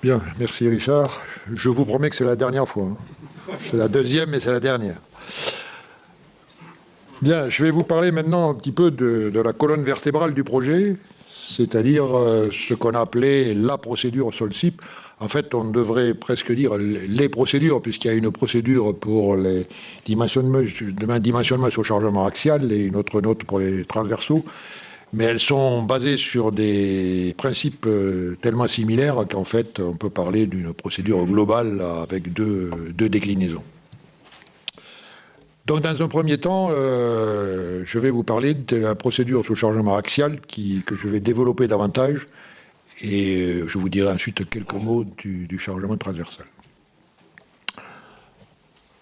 Bien, merci Richard. Je vous promets que c'est la dernière fois, hein. C'est la deuxième, mais c'est la dernière. Bien, je vais vous parler maintenant un petit peu de la colonne vertébrale du projet, c'est-à-dire ce qu'on a appelé la procédure SOLCIP. En fait, on devrait presque dire les procédures, puisqu'il y a une procédure pour les dimensionnements sur chargement axial et une autre note pour les transversaux. Mais elles sont basées sur des principes tellement similaires qu'en fait, on peut parler d'une procédure globale avec deux déclinaisons. Donc, dans un premier temps, je vais vous parler de la procédure sous chargement axial que je vais développer davantage et je vous dirai ensuite quelques mots du chargement transversal.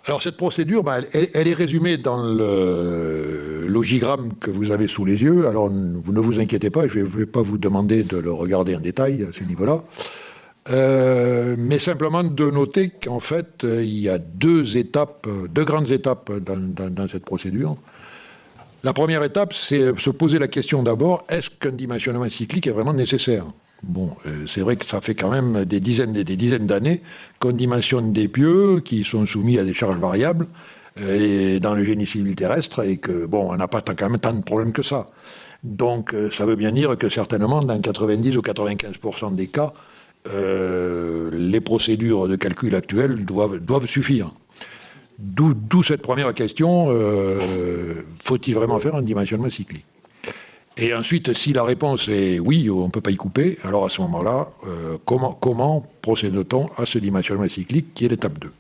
Alors, cette procédure, elle est résumée dans le logigramme que vous avez sous les yeux. Alors, vous ne vous inquiétez pas, je ne vais pas vous demander de le regarder en détail à ce niveau-là. Mais simplement de noter qu'en fait, il y a deux grandes étapes dans cette procédure. La première étape, c'est se poser la question d'abord, est-ce qu'un dimensionnement cyclique est vraiment nécessaire ? Bon, c'est vrai que ça fait quand même des dizaines d'années qu'on dimensionne des pieux qui sont soumis à des charges variables dans le génie civil terrestre et que, bon, on n'a pas quand même tant de problèmes que ça. Donc, ça veut bien dire que certainement, dans 90 ou 95% des cas, les procédures de calcul actuelles doivent suffire. D'où cette première question, faut-il vraiment faire un dimensionnement cyclique ? Et ensuite, si la réponse est oui, on ne peut pas y couper, alors à ce moment-là, comment procède-t-on à ce dimensionnement cyclique qui est l'étape 2 ?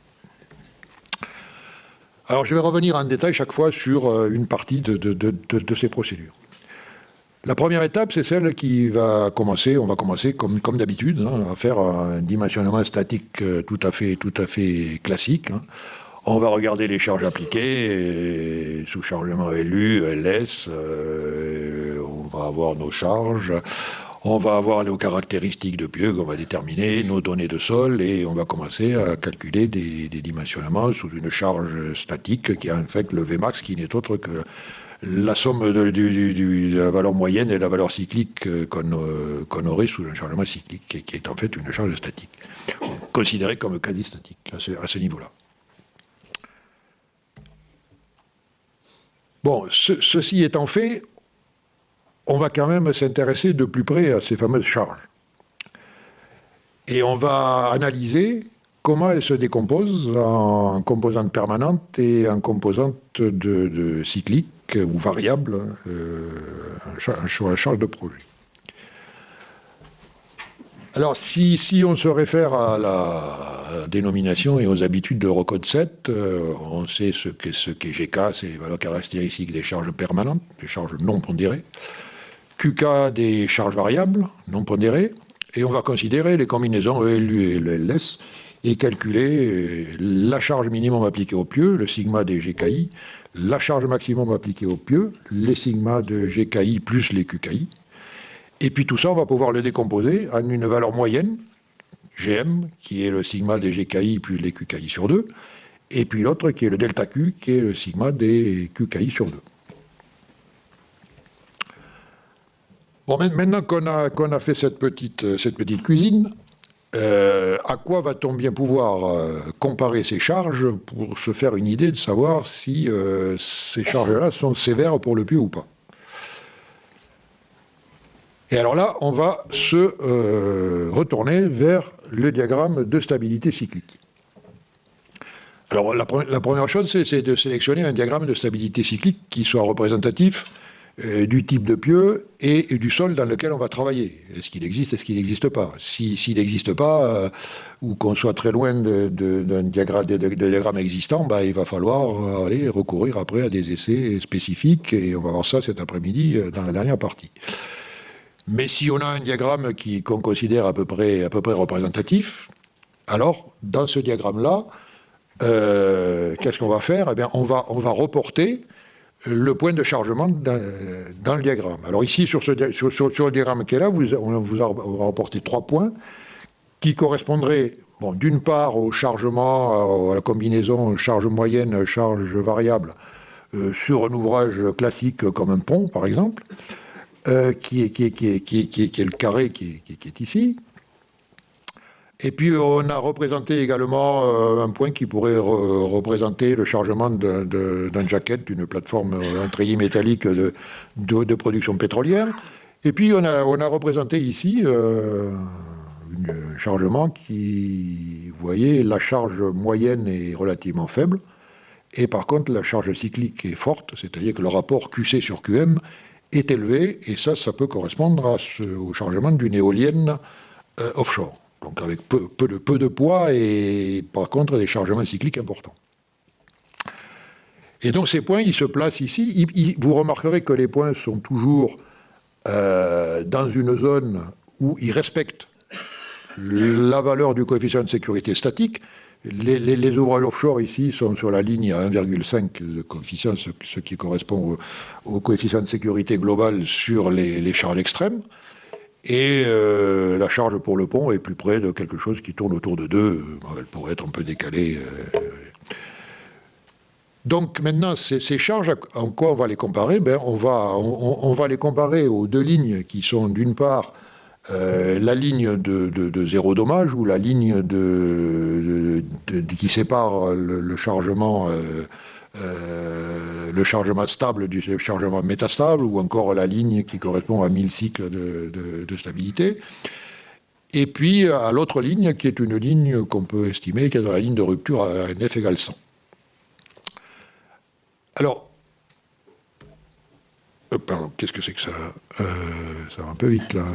Alors je vais revenir en détail chaque fois sur une partie de ces procédures. La première étape, c'est celle qui va commencer, on va commencer comme d'habitude, hein, à faire un dimensionnement statique tout à fait classique, hein. On va regarder les charges appliquées, sous chargement LU, LS, on va avoir nos charges, on va avoir nos caractéristiques de pieux qu'on va déterminer, nos données de sol, et on va commencer à calculer des dimensionnements sous une charge statique qui est en fait le Vmax, qui n'est autre que la somme de la valeur moyenne et la valeur cyclique qu'on aurait sous un chargement cyclique, qui est en fait une charge statique, considérée comme quasi statique à ce niveau-là. Bon, ceci étant fait, on va quand même s'intéresser de plus près à ces fameuses charges. Et on va analyser comment elles se décomposent en composantes permanentes et en composantes de cycliques ou variables sur la charge de projet. Alors, si on se réfère à la dénomination et aux habitudes de Eurocode 7, on sait ce qu'est GK, c'est les valeurs caractéristiques des charges permanentes, des charges non pondérées, QK des charges variables non pondérées, et on va considérer les combinaisons ELU et LS et calculer la charge minimum appliquée au pieux, le sigma des GKI, la charge maximum appliquée au pieux, les sigmas de GKI plus les QKI. Et puis tout ça, on va pouvoir le décomposer en une valeur moyenne, GM, qui est le sigma des GKI plus les QKI sur 2, et puis l'autre qui est le delta Q, qui est le sigma des QKI sur 2. Bon, maintenant qu'on a fait cette petite cuisine, à quoi va-t-on bien pouvoir comparer ces charges pour se faire une idée de savoir si ces charges-là sont sévères pour le pieux ou pas ? Et alors là, on va se retourner vers le diagramme de stabilité cyclique. Alors la première chose, c'est de sélectionner un diagramme de stabilité cyclique qui soit représentatif du type de pieux et du sol dans lequel on va travailler. Est-ce qu'il existe, est-ce qu'il n'existe pas ? S'il n'existe pas, ou qu'on soit très loin d'un diagramme existant, il va falloir aller recourir après à des essais spécifiques, et on va voir ça cet après-midi dans la dernière partie. Mais si on a un diagramme qu'on considère à peu près représentatif, alors, dans ce diagramme-là, qu'est-ce qu'on va faire ? Eh bien, on va reporter le point de chargement dans le diagramme. Alors ici, sur le diagramme qui est là, on va reporter 3 points qui correspondraient, d'une part au chargement, à la combinaison charge moyenne, charge variable, sur un ouvrage classique comme un pont, par exemple, qui est le carré qui est ici. Et puis on a représenté également un point qui pourrait représenter le chargement d'un jacket, d'une plateforme en treillis métallique de production pétrolière. Et puis on a représenté ici un chargement qui, vous voyez, la charge moyenne est relativement faible. Et par contre, la charge cyclique est forte, c'est-à-dire que le rapport QC sur QM est élevé, et ça peut correspondre au chargement d'une éolienne offshore. Donc avec peu de poids et par contre des chargements cycliques importants. Et donc ces points, ils se placent ici. Vous remarquerez que les points sont toujours dans une zone où ils respectent la valeur du coefficient de sécurité statique. Les ouvrages offshore ici sont sur la ligne à 1,5 de coefficient, ce qui correspond au coefficient de sécurité global sur les charges extrêmes. Et la charge pour le pont est plus près de quelque chose qui tourne autour de 2. Elle pourrait être un peu décalée. Donc maintenant, ces charges, en quoi on va les comparer? On va les comparer aux deux lignes qui sont d'une part la ligne de zéro dommage ou la ligne qui sépare le chargement stable du chargement métastable, ou encore la ligne qui correspond à 1000 cycles de stabilité. Et puis à l'autre ligne, qui est une ligne qu'on peut estimer qui est dans la ligne de rupture à F égale 100. Alors, pardon, qu'est-ce que c'est que ça? Ça va un peu vite là.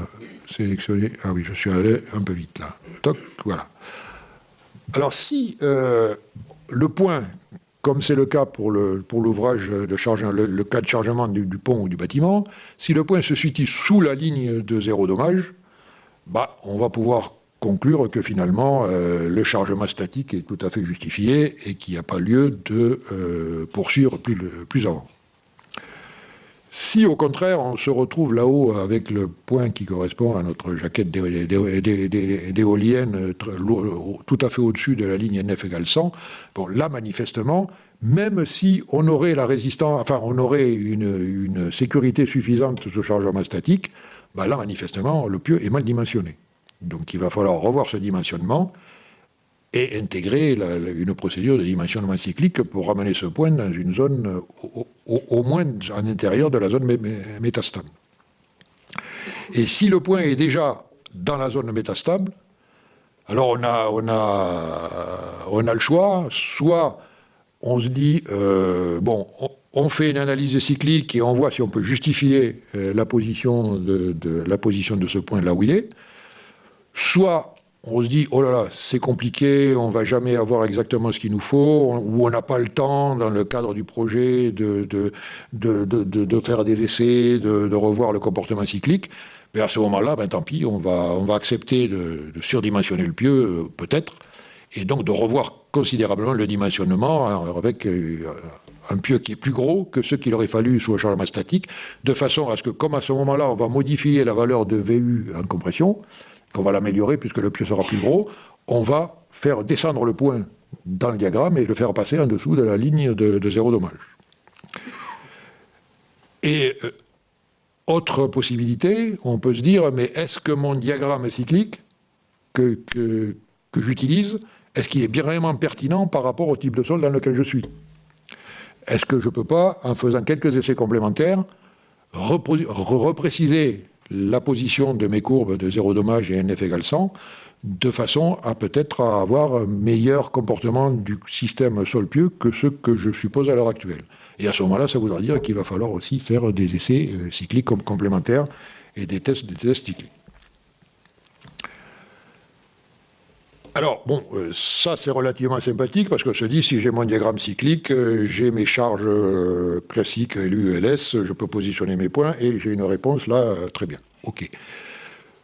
Sélectionner. Ah oui, je suis allé un peu vite là. Toc, voilà. Alors si le point, comme c'est le cas pour l'ouvrage de chargement, le cas de chargement du pont ou du bâtiment, si le point se situe sous la ligne de zéro dommage, on va pouvoir conclure que finalement le chargement statique est tout à fait justifié et qu'il n'y a pas lieu de poursuivre plus avant. Si au contraire on se retrouve là-haut avec le point qui correspond à notre jaquette d'éolienne tout à fait au-dessus de la ligne NF égale 100, là manifestement, même si on aurait la résistance, enfin on aurait une sécurité suffisante sur chargement statique, là manifestement le pieu est mal dimensionné. Donc il va falloir revoir ce dimensionnement et intégrer une procédure de dimensionnement cyclique pour ramener ce point dans une zone au moins à l'intérieur de la zone métastable. Et si le point est déjà dans la zone métastable, alors on a le choix, soit on se dit, on fait une analyse cyclique et on voit si on peut justifier la position de ce point là où il est, soit on se dit, oh là là, c'est compliqué, on ne va jamais avoir exactement ce qu'il nous faut, ou on n'a pas le temps, dans le cadre du projet, de faire des essais, de revoir le comportement cyclique. Mais à ce moment-là, tant pis, on va accepter de surdimensionner le pieu, peut-être, et donc de revoir considérablement le dimensionnement avec un pieu qui est plus gros que ce qu'il aurait fallu sous le chargement statique, de façon à ce que, comme à ce moment-là, on va modifier la valeur de VU en compression, qu'on va l'améliorer puisque le pieu sera plus gros, on va faire descendre le point dans le diagramme et le faire passer en dessous de la ligne de zéro dommage. Et autre possibilité, on peut se dire, mais est-ce que mon diagramme cyclique que j'utilise, est-ce qu'il est bien réellement pertinent par rapport au type de sol dans lequel je suis? Est-ce que je ne peux pas, en faisant quelques essais complémentaires, repréciser la position de mes courbes de zéro dommage et NF égale 100, de façon à peut-être avoir un meilleur comportement du système sol-pieu que ce que je suppose à l'heure actuelle. Et à ce moment-là, ça voudra dire qu'il va falloir aussi faire des essais cycliques complémentaires et des tests cycliques. Alors, ça c'est relativement sympathique parce qu'on se dit, si j'ai mon diagramme cyclique, j'ai mes charges classiques LU et LS, je peux positionner mes points et j'ai une réponse là, très bien. OK.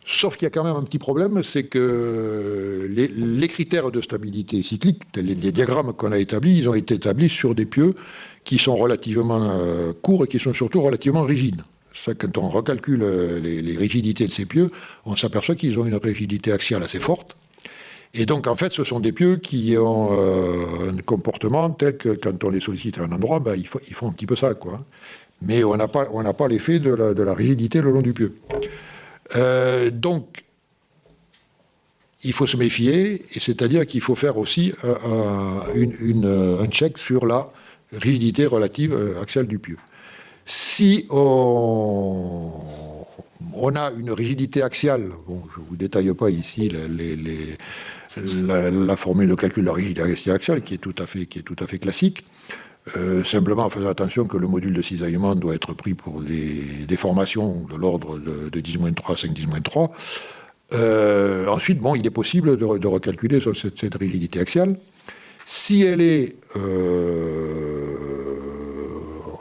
Sauf qu'il y a quand même un petit problème, c'est que les critères de stabilité cyclique, les diagrammes qu'on a établis, ils ont été établis sur des pieux qui sont relativement courts et qui sont surtout relativement rigides. Ça, quand on recalcule les rigidités de ces pieux, on s'aperçoit qu'ils ont une rigidité axiale assez forte. Et donc, en fait, ce sont des pieux qui ont un comportement tel que, quand on les sollicite à un endroit, ils font un petit peu ça, quoi. Mais on n'a pas l'effet de la rigidité le long du pieu. Donc, il faut se méfier, et c'est-à-dire qu'il faut faire aussi un check sur la rigidité relative axiale du pieu. Si on a une rigidité axiale, bon, je ne vous détaille pas ici la formule de calcul de la rigidité axiale qui est tout à fait classique, simplement en faisant attention que le module de cisaillement doit être pris pour des déformations de l'ordre de 10-3, 5-10-3. Ensuite, bon, il est possible de recalculer cette rigidité axiale. Si elle est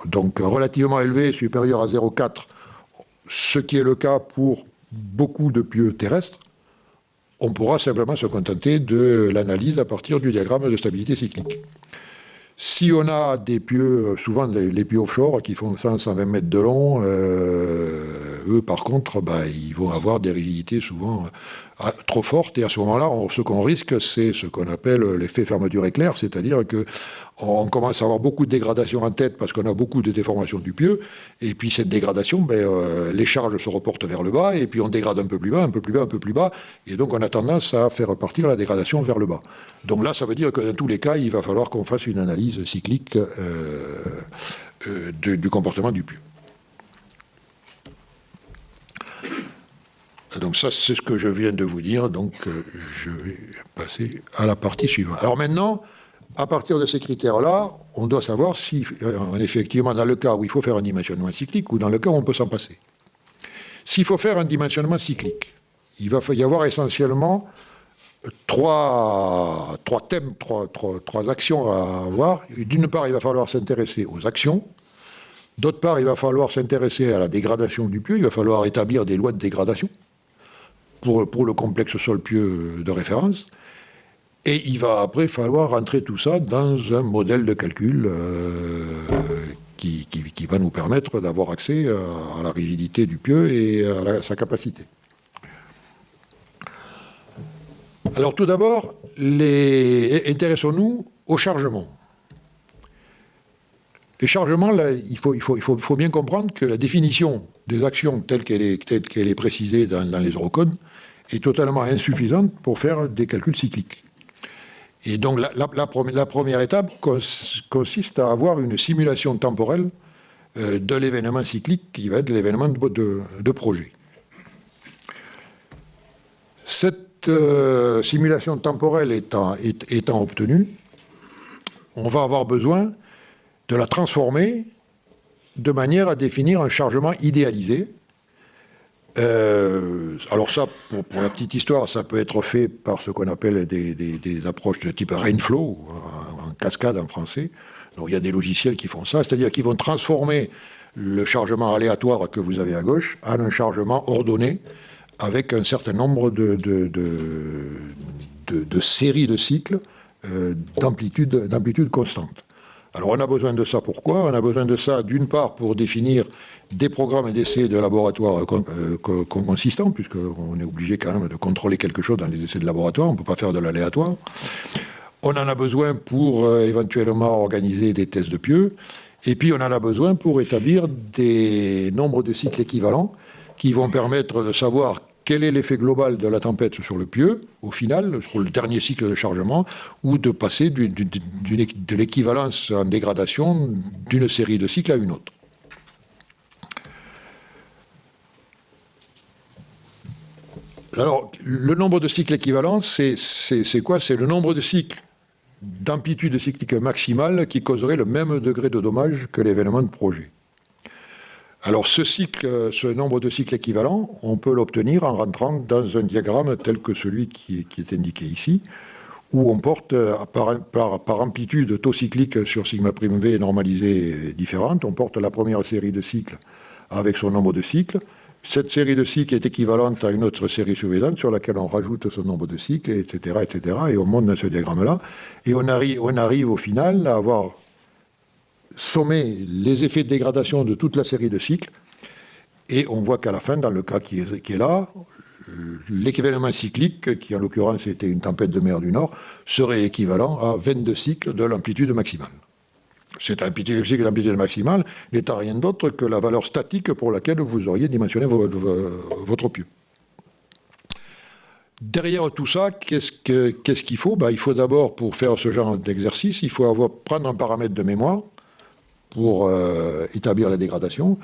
donc relativement élevée, supérieure à 0,4, ce qui est le cas pour beaucoup de pieux terrestres, on pourra simplement se contenter de l'analyse à partir du diagramme de stabilité cyclique. Si on a des pieux, souvent les pieux offshore qui font 100-120 mètres de long, eux par contre, ils vont avoir des rigidités souvent trop fortes, et à ce moment-là, ce qu'on risque, c'est ce qu'on appelle l'effet fermeture éclair, c'est-à-dire qu'on commence à avoir beaucoup de dégradation en tête parce qu'on a beaucoup de déformations du pieu, et puis cette dégradation, les charges se reportent vers le bas, et puis on dégrade un peu plus bas, un peu plus bas, un peu plus bas, et donc on a tendance à faire repartir la dégradation vers le bas. Donc là, ça veut dire que dans tous les cas, il va falloir qu'on fasse une analyse cyclique du comportement du pieu. Donc ça, c'est ce que je viens de vous dire, donc je vais passer à la partie suivante. Alors maintenant, à partir de ces critères-là, on doit savoir si, effectivement, dans le cas où il faut faire un dimensionnement cyclique ou dans le cas où on peut s'en passer. S'il faut faire un dimensionnement cyclique, il va y avoir essentiellement trois thèmes, trois actions à avoir. D'une part, il va falloir s'intéresser aux actions. D'autre part, il va falloir s'intéresser à la dégradation du pieu. Il va falloir établir des lois de dégradation pour le complexe sol-pieu de référence. Et il va après falloir rentrer tout ça dans un modèle de calcul qui va nous permettre d'avoir accès à la rigidité du pieu et à sa capacité. Alors tout d'abord, intéressons-nous au chargement. Les chargements, là, il faut bien comprendre que la définition des actions telle qu'elle est précisée dans les eurocodes est totalement insuffisante pour faire des calculs cycliques. Et donc la première étape consiste à avoir une simulation temporelle de l'événement cyclique qui va être l'événement de projet. Cette simulation temporelle étant obtenue, on va avoir besoin de la transformer de manière à définir un chargement idéalisé. Alors ça, pour la petite histoire, ça peut être fait par ce qu'on appelle des approches de type rainflow, en cascade en français. Donc il y a des logiciels qui font ça, c'est-à-dire qu'ils vont transformer le chargement aléatoire que vous avez à gauche en un chargement ordonné avec un certain nombre de séries de cycles d'amplitude constante. Alors on a besoin de ça pourquoi ? On a besoin de ça d'une part pour définir des programmes d'essais de laboratoire consistants, puisqu'on est obligé quand même de contrôler quelque chose dans les essais de laboratoire, on ne peut pas faire de l'aléatoire. On en a besoin pour éventuellement organiser des tests de pieux, et puis on en a besoin pour établir des nombres de cycles équivalents qui vont permettre de savoir quel est l'effet global de la tempête sur le pieu, au final, sur le dernier cycle de chargement, ou de passer de l'équivalence en dégradation d'une série de cycles à une autre. Alors, le nombre de cycles équivalents, c'est quoi ? C'est le nombre de cycles d'amplitude cyclique maximale qui causerait le même degré de dommage que l'événement de projet. Alors ce nombre de cycles équivalents, on peut l'obtenir en rentrant dans un diagramme tel que celui qui est indiqué ici, où on porte par amplitude taux cyclique sur sigma prime V normalisée différente, on porte la première série de cycles avec son nombre de cycles. Cette série de cycles est équivalente à une autre série suivante sur laquelle on rajoute ce nombre de cycles, etc., etc. Et on monte dans ce diagramme-là. Et on arrive au final à avoir sommer les effets de dégradation de toute la série de cycles, et on voit qu'à la fin, dans le cas qui est là, l'équivalent cyclique, qui en l'occurrence était une tempête de mer du Nord, serait équivalent à 22 cycles de l'amplitude maximale. Cette amplitude cycle d'amplitude maximale n'étant rien d'autre que la valeur statique pour laquelle vous auriez dimensionné votre pieu. Derrière tout ça, qu'est-ce qu'il faut? Il faut d'abord, pour faire ce genre d'exercice, il faut prendre un paramètre de mémoire pour établir la dégradation.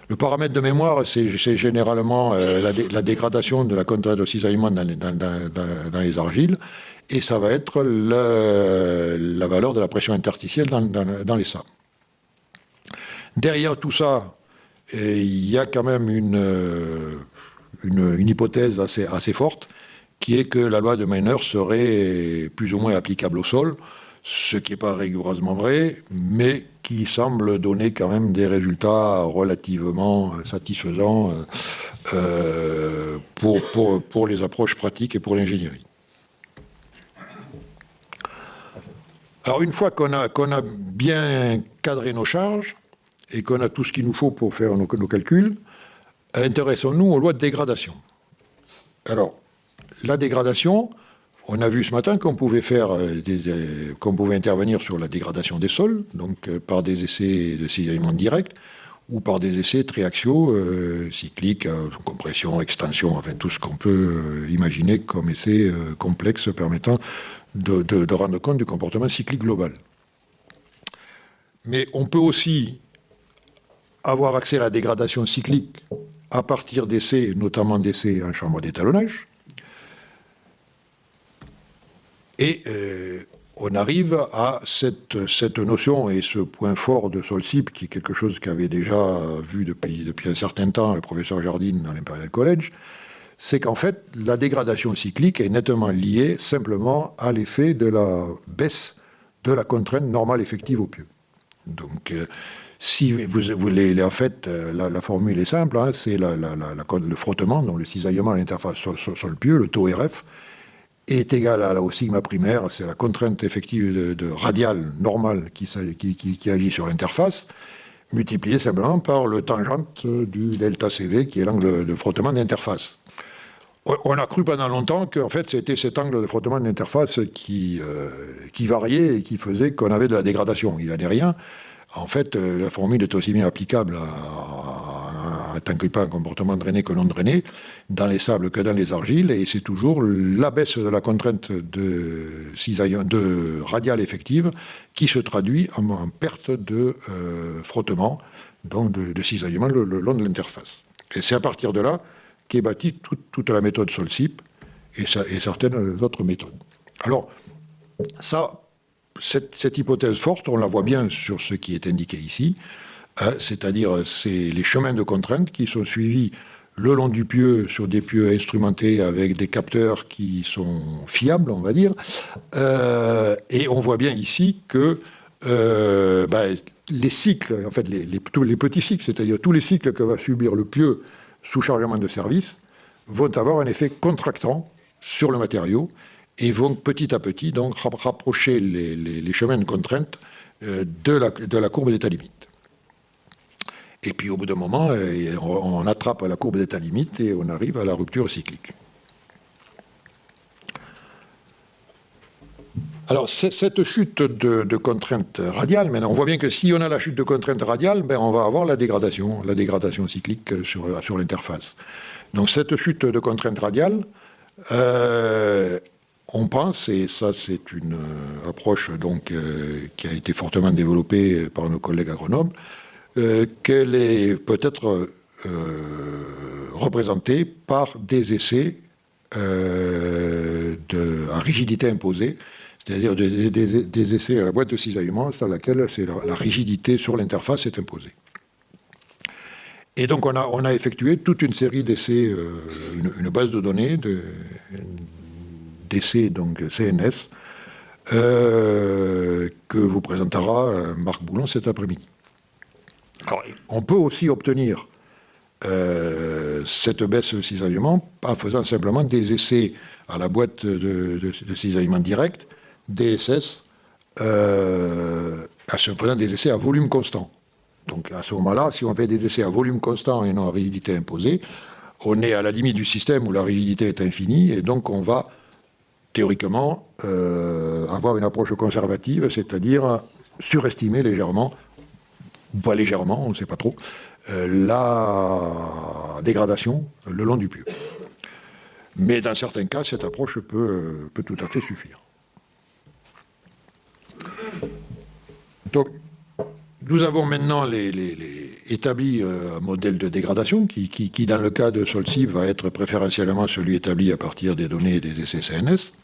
Le paramètre de mémoire, c'est généralement la dégradation de la contrainte de cisaillement dans les argiles, et ça va être la valeur de la pression interstitielle dans les sables. Derrière tout ça, il y a quand même une hypothèse assez forte, qui est que la loi de Meiner serait plus ou moins applicable au sol, ce qui n'est pas rigoureusement vrai, mais qui semble donner quand même des résultats relativement satisfaisants pour les approches pratiques et pour l'ingénierie. Alors une fois qu'on a bien cadré nos charges et qu'on a tout ce qu'il nous faut pour faire nos calculs, intéressons-nous aux lois de dégradation. Alors, la dégradation, on a vu ce matin qu'on pouvait qu'on pouvait intervenir sur la dégradation des sols, donc par des essais de cisaillement direct, ou par des essais triaxiaux, cycliques, compression, extension, enfin tout ce qu'on peut imaginer comme essais complexes permettant de rendre compte du comportement cyclique global. Mais on peut aussi avoir accès à la dégradation cyclique à partir d'essais, notamment d'essais en chambre d'étalonnage. Et on arrive à cette notion et ce point fort de Solcip, qui est quelque chose qu'avait déjà vu depuis un certain temps le professeur Jardine dans l'Imperial College, c'est qu'en fait, la dégradation cyclique est nettement liée simplement à l'effet de la baisse de la contrainte normale effective au pieu. Donc, si vous voulez, en fait, la formule est simple, hein, c'est le frottement, donc le cisaillement à l'interface sol-pieu, le taux RF, est égal au sigma primaire, c'est la contrainte effective de radiale normale qui agit sur l'interface, multipliée simplement par le tangente du delta CV, qui est l'angle de frottement d'interface. On a cru pendant longtemps qu'en fait c'était cet angle de frottement d'interface qui variait et qui faisait qu'on avait de la dégradation. Il n'en est rien. En fait, la formule est aussi bien applicable tant qu'il n'y a pas un comportement drainé que non drainé, dans les sables que dans les argiles, et c'est toujours la baisse de la contrainte de radiale effective qui se traduit en perte de frottement, donc de cisaillement le long de l'interface. Et c'est à partir de là qu'est bâtie toute la méthode Solcip et certaines autres méthodes. Alors, cette hypothèse forte, on la voit bien sur ce qui est indiqué ici, c'est-à-dire c'est les chemins de contrainte qui sont suivis le long du pieu, sur des pieux instrumentés avec des capteurs qui sont fiables, on va dire, et on voit bien ici que les cycles, en fait tous les petits cycles, c'est-à-dire tous les cycles que va subir le pieu sous chargement de service, vont avoir un effet contractant sur le matériau et vont petit à petit donc rapprocher les chemins de contrainte de la courbe d'état limite. Et puis au bout d'un moment, on attrape la courbe d'état limite et on arrive à la rupture cyclique. Alors cette chute de contrainte radiale, maintenant on voit bien que si on a la chute de contrainte radiale, on va avoir la dégradation cyclique sur l'interface. Donc cette chute de contrainte radiale, on pense, et ça c'est une approche donc, qui a été fortement développée par nos collègues à Grenoble, qu'elle est peut-être représentée par des essais à rigidité imposée, c'est-à-dire des essais à la boîte de cisaillement sur laquelle la rigidité sur l'interface est imposée. Et donc on a effectué toute une série d'essais, une base de données d'essais donc CNS que vous présentera Marc Boulon cet après-midi. Alors, on peut aussi obtenir cette baisse de cisaillement en faisant simplement des essais à la boîte de cisaillement direct, DSS, en faisant des essais à volume constant. Donc à ce moment-là, si on fait des essais à volume constant et non à rigidité imposée, on est à la limite du système où la rigidité est infinie, et donc on va théoriquement avoir une approche conservative, c'est-à-dire surestimer légèrement, ou pas légèrement, on ne sait pas trop, la dégradation le long du pieu. Mais dans certains cas, cette approche peut tout à fait suffire. Donc, nous avons maintenant établi un modèle de dégradation qui, dans le cas de Solcip, va être préférentiellement celui établi à partir des données des essais CNS.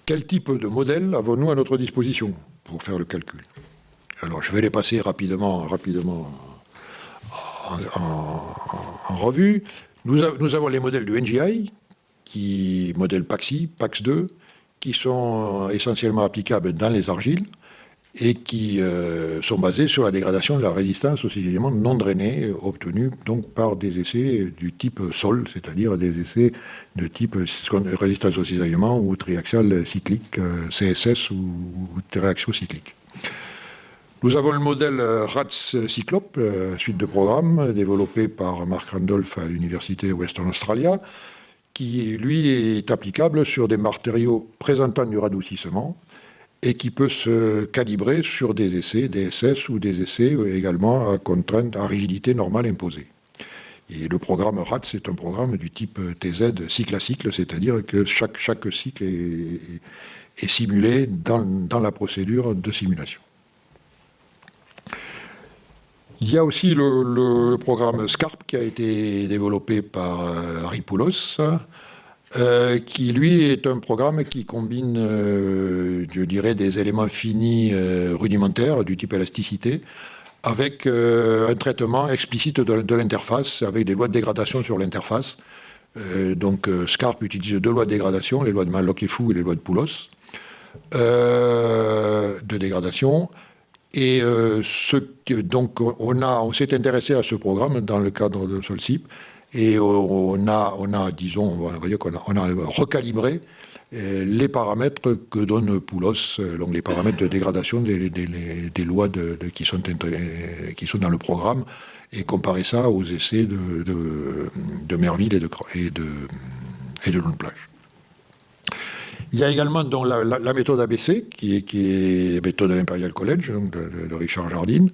Quel type de modèle avons-nous à notre disposition pour faire le calcul? Alors, je vais les passer rapidement en revue. Nous avons les modèles du NGI, modèle PAXI, PAX2, qui sont essentiellement applicables dans les argiles et qui sont basés sur la dégradation de la résistance aux cisaillements non drainés obtenus donc par des essais du type sol, c'est-à-dire des essais de type résistance aux cisaillements ou triaxial cyclique, CSS ou triaxio cyclique. Nous avons le modèle RATS Cyclope, suite de programmes développé par Mark Randolph à l'Université Western Australia, qui, lui, est applicable sur des matériaux présentant du radoucissement et qui peut se calibrer sur des essais DSS ou des essais également à contrainte, à rigidité normale imposée. Et le programme RATS, c'est un programme du type TZ cycle à cycle, c'est-à-dire que chaque cycle est simulé dans la procédure de simulation. Il y a aussi le programme SCARP qui a été développé par Harry Poulos, qui lui est un programme qui combine, je dirais, des éléments finis rudimentaires du type élasticité avec un traitement explicite de l'interface avec des lois de dégradation sur l'interface. Donc SCARP utilise deux lois de dégradation, les lois de Malloc et Fou et les lois de Poulos de dégradation. Et donc on s'est intéressé à ce programme dans le cadre de Solcip et on a disons, on va dire qu'on a recalibré les paramètres que donne Poulos, donc les paramètres de dégradation des lois qui sont dans le programme, et comparé ça aux essais de Merville et de Lone-Plage. Il y a également donc, la méthode ABC, qui est la méthode de l'Imperial College, donc de Richard Jardine,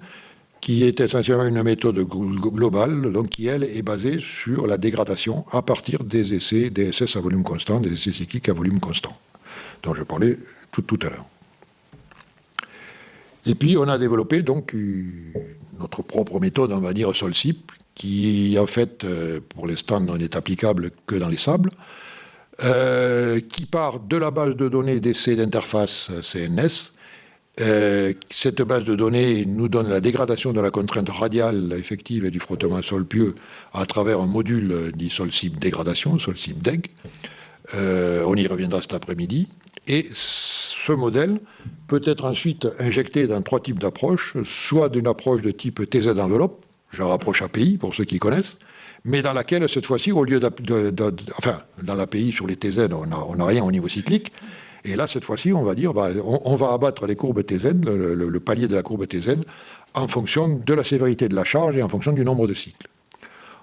qui est essentiellement une méthode globale, donc qui, elle, est basée sur la dégradation à partir des essais DSS à volume constant, des essais cycliques à volume constant, dont je parlais tout à l'heure. Et puis, on a développé donc notre propre méthode, on va dire Solcip, qui, en fait, pour l'instant, n'est applicable que dans les sables, qui part de la base de données d'essais d'interface CNS. Cette base de données nous donne la dégradation de la contrainte radiale effective et du frottement sol-pieux à travers un module dit Solcip dégradation, Solcip DEG. On y reviendra cet après-midi. Et ce modèle peut être ensuite injecté dans trois types d'approches, soit d'une approche de type TZ enveloppe, genre approche API pour ceux qui connaissent, mais dans laquelle, cette fois-ci, au lieu enfin, dans l'API sur les TZ, on n'a rien au niveau cyclique. Et là, cette fois-ci, on va dire, on va abattre les courbes TZ, le palier de la courbe TZ, en fonction de la sévérité de la charge et en fonction du nombre de cycles.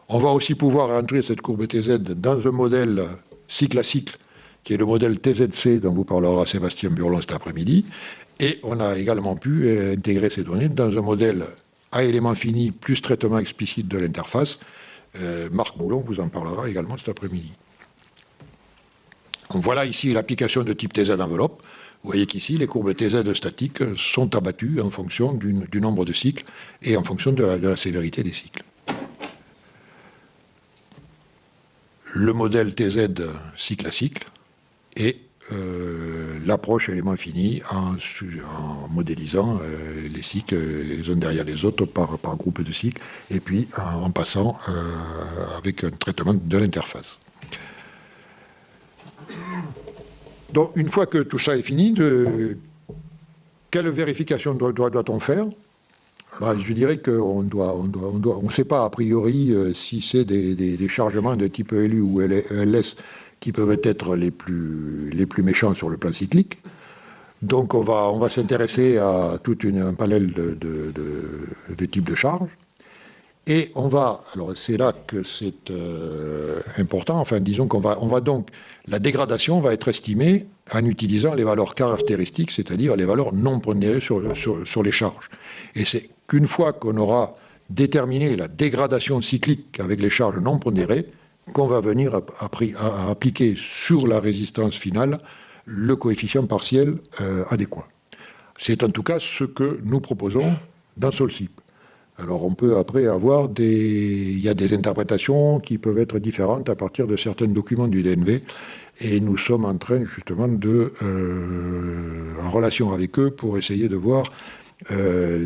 On va aussi pouvoir rentrer cette courbe TZ dans un modèle cycle à cycle, qui est le modèle TZC dont vous parlera Sébastien Burlon cet après-midi. Et on a également pu intégrer ces données dans un modèle à éléments finis plus traitement explicite de l'interface. Marc Boulon vous en parlera également cet après-midi. Donc voilà ici l'application de type TZ enveloppe. Vous voyez qu'ici, les courbes TZ statiques sont abattues en fonction du nombre de cycles et en fonction de la sévérité des cycles. Le modèle TZ cycle à cycle et l'approche élément fini en modélisant les cycles les uns derrière les autres par groupe de cycles et puis en passant avec un traitement de l'interface. Donc une fois que tout ça est fini, quelle vérification doit-on faire? Je dirais qu'on ne sait pas a priori si c'est des chargements de type LU ou LS qui peuvent être les plus méchants sur le plan cyclique. Donc on va s'intéresser à toute un panel de types de charges. Et alors c'est là que c'est important, enfin disons qu'on va donc, la dégradation va être estimée en utilisant les valeurs caractéristiques, c'est-à-dire les valeurs non pondérées sur les charges. Et c'est qu'une fois qu'on aura déterminé la dégradation cyclique avec les charges non pondérées, qu'on va venir à appliquer sur la résistance finale le coefficient partiel adéquat. C'est en tout cas ce que nous proposons dans SOLCIP. Alors on peut après avoir il y a des interprétations qui peuvent être différentes à partir de certains documents du DNV, et nous sommes en train justement en relation avec eux pour essayer de voir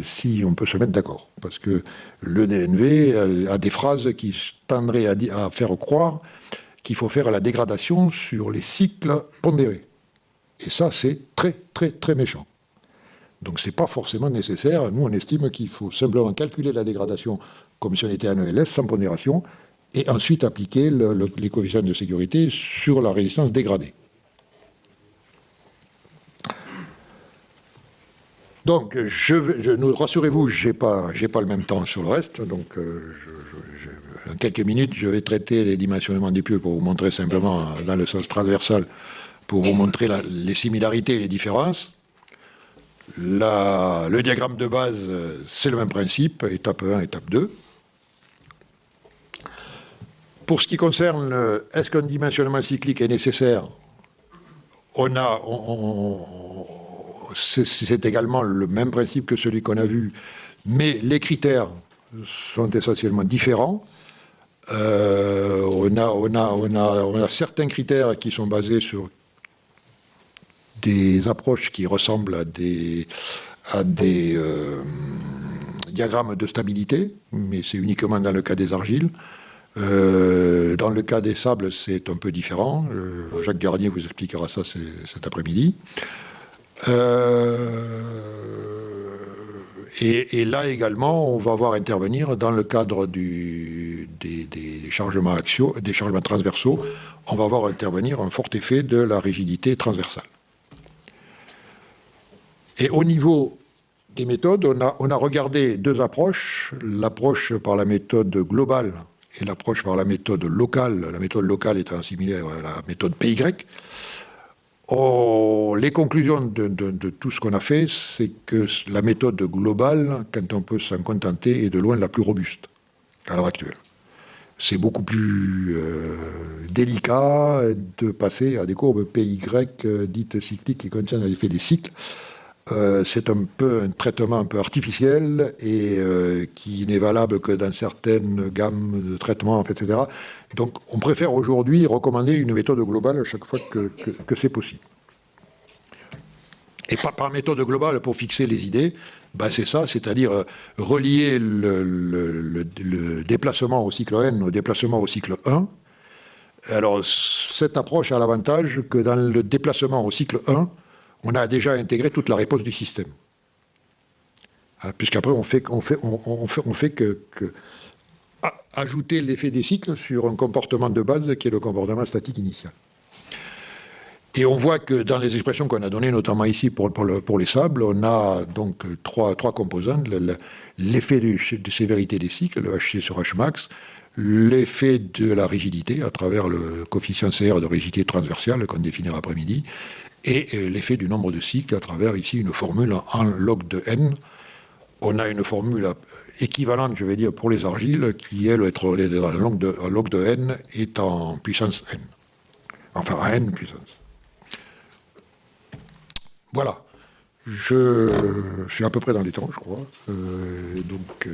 si on peut se mettre d'accord. Parce que le DNV a des phrases qui tendraient à faire croire qu'il faut faire la dégradation sur les cycles pondérés. Et ça, c'est très, très, très méchant. Donc, ce n'est pas forcément nécessaire. Nous, on estime qu'il faut simplement calculer la dégradation comme si on était en ELS, sans pondération, et ensuite appliquer les coefficients de sécurité sur la résistance dégradée. Donc, rassurez-vous, je n'ai pas le même temps sur le reste. Donc, en quelques minutes, je vais traiter les dimensionnements des pieux pour vous montrer simplement dans le sens transversal, pour vous montrer les similarités et les différences. Le diagramme de base, c'est le même principe, étape 1, étape 2. Pour ce qui concerne est-ce qu'un dimensionnement cyclique est nécessaire, c'est également le même principe que celui qu'on a vu, mais les critères sont essentiellement différents. On a certains critères qui sont basés sur des approches qui ressemblent à des diagrammes de stabilité, mais c'est uniquement dans le cas des argiles. Dans le cas des sables, c'est un peu différent. Jacques Garnier vous expliquera ça cet après-midi. Et là également, on va voir intervenir dans le cadre des chargements axiaux, des chargements transversaux, on va voir intervenir un fort effet de la rigidité transversale. Et au niveau des méthodes, on a regardé deux approches, l'approche par la méthode globale et l'approche par la méthode locale, la méthode locale étant similaire à la méthode PY. Les conclusions de tout ce qu'on a fait, c'est que la méthode globale, quand on peut s'en contenter, est de loin la plus robuste à l'heure actuelle. C'est beaucoup plus délicat de passer à des courbes PY dites cycliques qui contiennent l'effet des cycles. C'est un traitement un peu artificiel et qui n'est valable que dans certaines gammes de traitements, etc. Donc, on préfère aujourd'hui recommander une méthode globale à chaque fois que c'est possible. Et par méthode globale, pour fixer les idées, c'est ça, c'est-à-dire relier le déplacement au cycle n au déplacement au cycle 1. Alors, cette approche a l'avantage que dans le déplacement au cycle 1, on a déjà intégré toute la réponse du système. Puisqu'après, on fait que ajouter l'effet des cycles sur un comportement de base qui est le comportement statique initial. Et on voit que dans les expressions qu'on a données, notamment ici pour les sables, on a donc trois composantes. L'effet de sévérité des cycles, le HC sur Hmax, l'effet de la rigidité à travers le coefficient CR de rigidité transversale qu'on définira après-midi, et l'effet du nombre de cycles à travers ici une formule en log de n. On a une formule équivalente, je vais dire, pour les argiles, qui, elle, log de n est en puissance n. Enfin, à n puissance. Voilà. Je suis à peu près dans les temps, je crois. Donc,